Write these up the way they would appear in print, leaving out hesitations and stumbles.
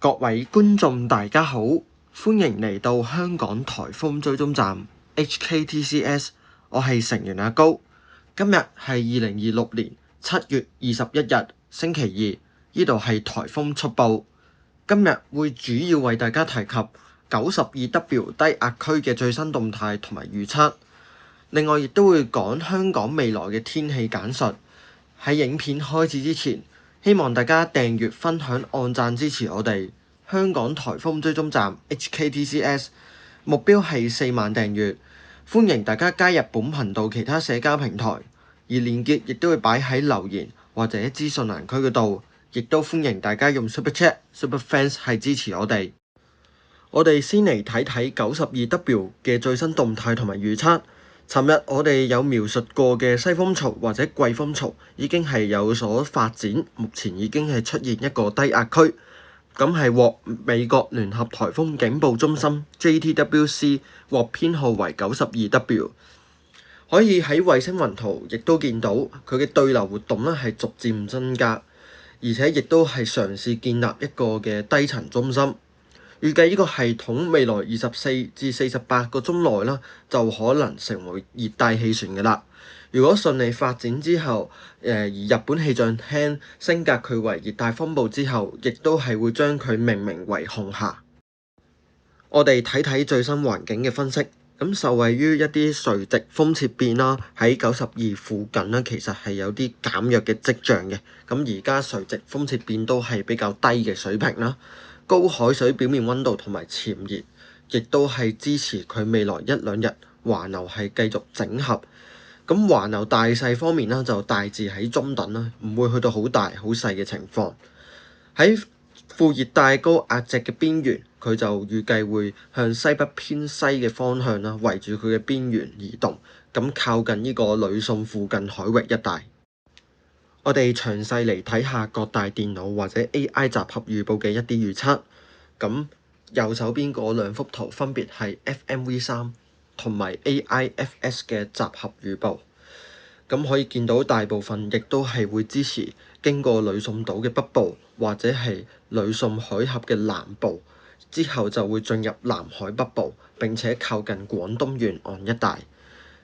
各位觀眾大家好，歡迎嚟到香港颱風追蹤站 HKTCS， 我係成員阿高。今日係2026年7月21日星期二，呢度係颱風速報。今日會主要為大家提及 92W 低壓區嘅最新動態同埋預測，另外亦都會講香港未來嘅天氣簡述。喺影片開始之前，希望大家訂閱、分享、按讚支持我哋香港颱風追蹤站 HKTCS， 目標係4萬訂閱。歡迎大家加入本頻道其他社交平台，而連結亦都會擺喺留言或者資訊欄區嗰度，亦都歡迎大家用 Super Chat、Super Fans 係支持我哋。我哋先嚟睇睇 92W 嘅最新動態同埋預測。尋日我哋有描述過嘅西風槽或者季風槽已經係有所發展，目前已經係出現一個低壓區，咁係獲美國聯合颱風警報中心 JTWC 獲編號為 92W。可以喺衛星雲圖亦都見到佢嘅對流活動咧係逐漸增加，而且亦都係嘗試建立一個嘅低層中心。預計呢個系統未來24至48個鐘內啦，就可能成為熱帶氣旋嘅啦。如果順利發展之後，而日本氣象廳升格佢為熱帶風暴之後，亦都係會將佢命名為紅霞。我哋睇睇最新環境嘅分析。咁受惠於一啲垂直風切變啦，喺92附近咧，其實係有啲減弱嘅跡象嘅。咁而家垂直風切變都係比較低嘅水平啦。高海水表面溫度同埋潛熱，亦都係支持佢未來1-2日環流係繼續整合。咁環流大細方面啦，就大致喺中等啦，唔會去到好大好細嘅情況。喺副熱帶高壓脊嘅邊緣，佢就預計會向西北偏西嘅方向啦，圍住佢嘅邊緣移動，咁靠近呢個呂宋附近海域一帶。我哋詳細嚟睇下各大電腦或者 AI 集合預報嘅一啲預測。咁右手邊嗰兩幅圖分別係 FMV3同埋 AIFS 嘅集合預報。咁可以見到大部分亦都係會支持經過呂宋島嘅北部或者係呂宋海峽嘅南部，之後就會進入南海北部，並且靠近廣東沿岸一帶。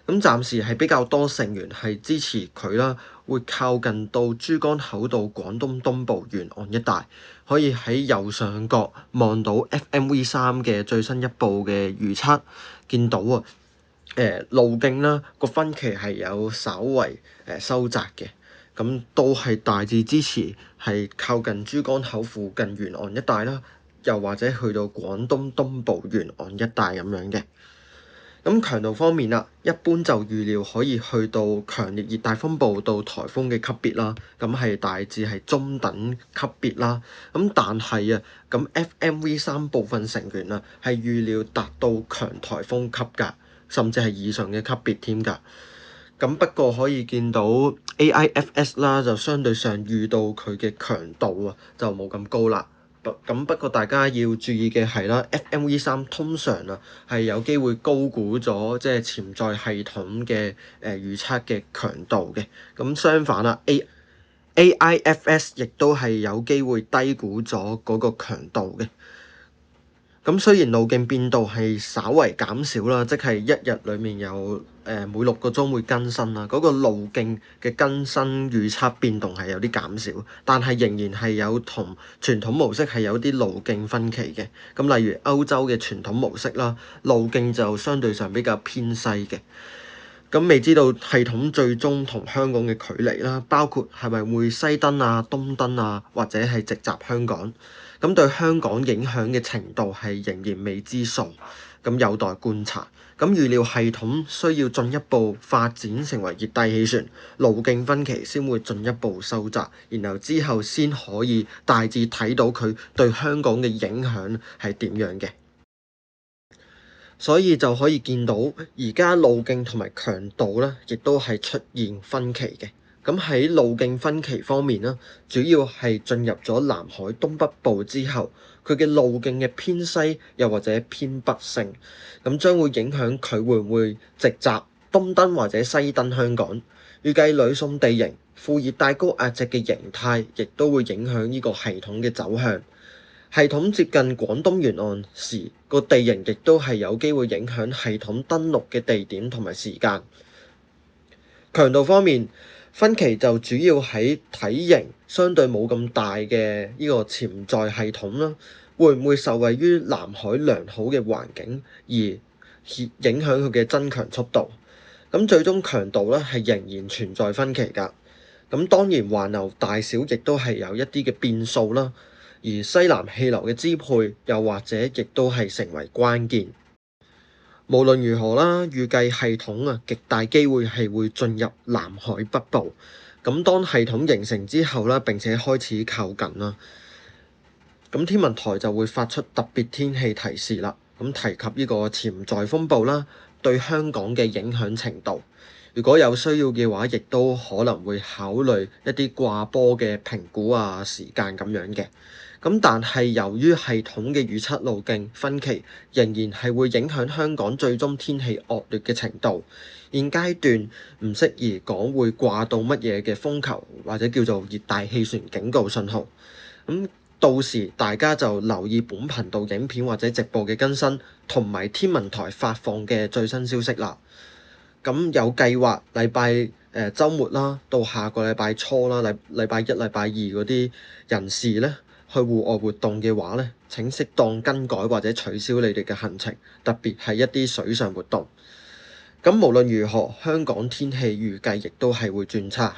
咁暫時係比較多成員係支持佢啦，會靠近到珠江口到廣東東部沿岸一帶，可以喺右上角望到 FMV3嘅最新一報嘅預測，見到路徑啦個分歧係有稍為收窄嘅，咁都係大致支持係靠近珠江口附近沿岸一帶啦，又或者去到廣東東部沿岸一帶咁樣嘅。咁強度方面啦，一般就預料可以去到強烈熱帶風暴到颱風嘅級別啦，咁係大致係中等級別啦。咁但係啊，咁 FMV3部分成員啊係預料達到強颱風級㗎，甚至係以上嘅級別添㗎。咁不過可以見到 AIFS 啦，就相對上遇到佢嘅強度啊，就冇咁高啦。不過大家要注意嘅係啦，FMV3通常啊係有機會高估咗即係潛在系統嘅預測嘅強度嘅。咁相反啦，AIFS 亦都係有機會低估咗嗰個強度嘅。咁雖然路徑變動係稍為減少啦，即係一日裡面有每6個鐘會更新啦，嗰個路徑嘅更新預測變動係有啲減少，但係仍然係有同傳統模式係有啲路徑分歧嘅。咁例如歐洲嘅傳統模式啦，路徑就相對上比較偏西嘅。咁未知道系統最終同香港嘅距離啦，包括係咪會西登啊、東登啊，或者係直襲香港。咁對香港影響嘅程度係仍然未知數，咁有待觀察。咁預料系統需要進一步發展成為熱帶氣旋，路徑分歧先會進一步收窄，然後之後先可以大致睇到佢對香港嘅影響係點樣嘅。所以就可以見到而家路徑同埋強度咧，亦都係出現分歧嘅。咁喺路徑分歧方面咧，主要係進入咗南海東北部之後，佢嘅路徑嘅偏西又或者偏北性，咁將會影響佢會唔會直襲東登或者西登香港。預計呂宋地形、副熱帶高壓脊嘅形態，亦都會影響呢個系統嘅走向。系統接近廣東沿岸時，個地形亦都係有機會影響系統登陸嘅地點同埋時間。強度方面，分歧就主要喺體型相對冇咁大嘅呢個潛在系統啦，會唔會受惠於南海良好嘅環境而影響佢嘅增強速度？咁最終強度咧係仍然存在分歧㗎。咁當然環流大小亦都係有一啲嘅變數啦，而西南氣流嘅支配又或者亦都係成為關鍵。無論如何啦，預計系統極大機會係會進入南海北部。咁當系統形成之後啦，並且開始靠近啦，咁天文台就會發出特別天氣提示啦。咁提及呢個潛在風暴啦，對香港嘅影響程度。如果有需要嘅話，亦都可能會考慮一啲掛波嘅評估時間咁樣嘅。咁但係由於系統嘅預測路徑分歧，仍然係會影響香港最終天氣惡劣嘅程度。現階段唔適宜講會掛到乜嘢嘅風球，或者叫做熱帶氣旋警告信號。咁到時大家就留意本頻道影片或者直播嘅更新，同埋天文台發放嘅最新消息啦。咁有計劃禮拜週末啦，到下個禮拜初啦，禮拜一、禮拜二嗰啲人士咧，去戶外活動嘅話咧，請適當更改或者取消你哋嘅行程，特別係一啲水上活動。咁無論如何，香港天氣預計亦都係會轉差。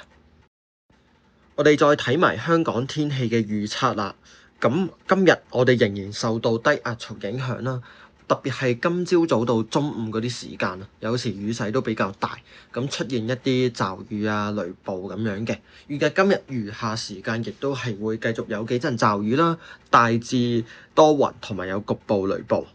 我哋再睇埋香港天氣嘅預測啦。咁今日我哋仍然受到低壓槽影響啦，特別係今朝早到中午嗰啲時間有時雨勢都比較大，咁出現一啲驟雨雷暴咁樣嘅。預計今日餘下時間亦都係會繼續有幾陣驟雨啦，大致多雲同埋有局部雷暴。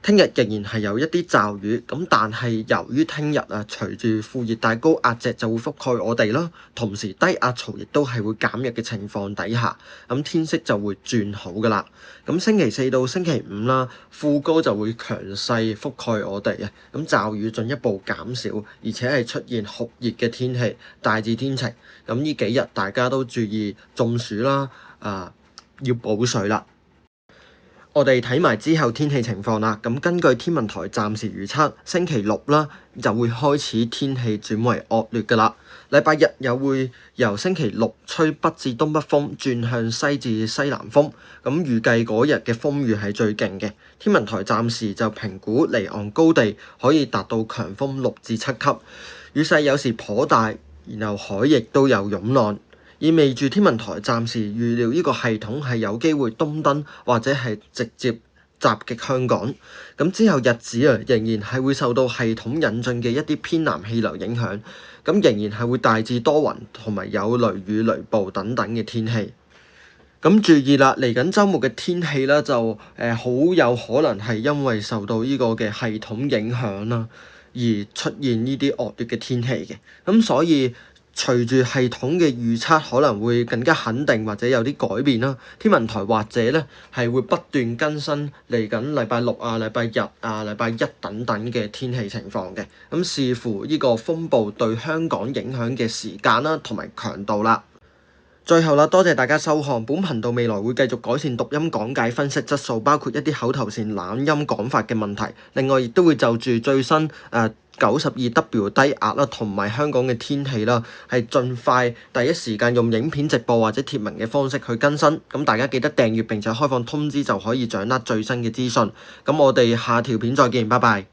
聽日仍然係有一啲驟雨，咁但係由於聽日隨住副熱帶高壓脊就會覆蓋我哋啦，同時低壓槽亦都係會減弱嘅情況底下，咁天色就會轉好㗎喇。咁星期四到星期五啦，副高就會強勢覆蓋我哋咁驟雨進一步減少，而且係出現酷熱嘅天氣，大致天晴。咁呢幾日大家都注意中暑啦，要補水啦。我哋睇埋之後天氣情況啦。咁根據天文台暫時預測，星期六啦就會開始天氣轉為惡劣㗎啦。禮拜日又會由星期六吹北至東北風轉向西至西南風。咁預計嗰日嘅風雨係最勁嘅。天文台暫時就評估離岸高地可以達到強風6至7級，雨勢有時頗大，然後海亦都有湧浪。意味住天文台暫時預料呢個系統係有機會東登或者係直接襲擊香港。咁之後日子仍然係會受到系統引進嘅一啲偏南氣流影響，咁仍然係會大致多雲同埋有雷雨雷暴等等嘅天氣。咁注意啦，嚟緊週末嘅天氣咧就好有可能係因為受到呢個嘅系統影響啦，而出現呢啲惡劣嘅天氣嘅。咁所以隨住系統嘅預測可能會更加肯定或者有啲改變啦，天文台或者咧係會不斷更新嚟緊禮拜六禮拜日禮拜一等等嘅天氣情況嘅。咁視乎呢個風暴對香港影響嘅時間啦同埋強度啦。最後啦，多謝大家收看。本頻道未來會繼續改善讀音講解分析質素，包括一啲口頭禪懶音講法嘅問題。另外亦都會就住最新92W 低壓啦，同埋香港嘅天氣啦，係盡快第一時間用影片直播或者貼文嘅方式去更新。咁大家記得訂閱並且開放通知，就可以掌握最新嘅資訊。咁我哋下條片再見，拜拜。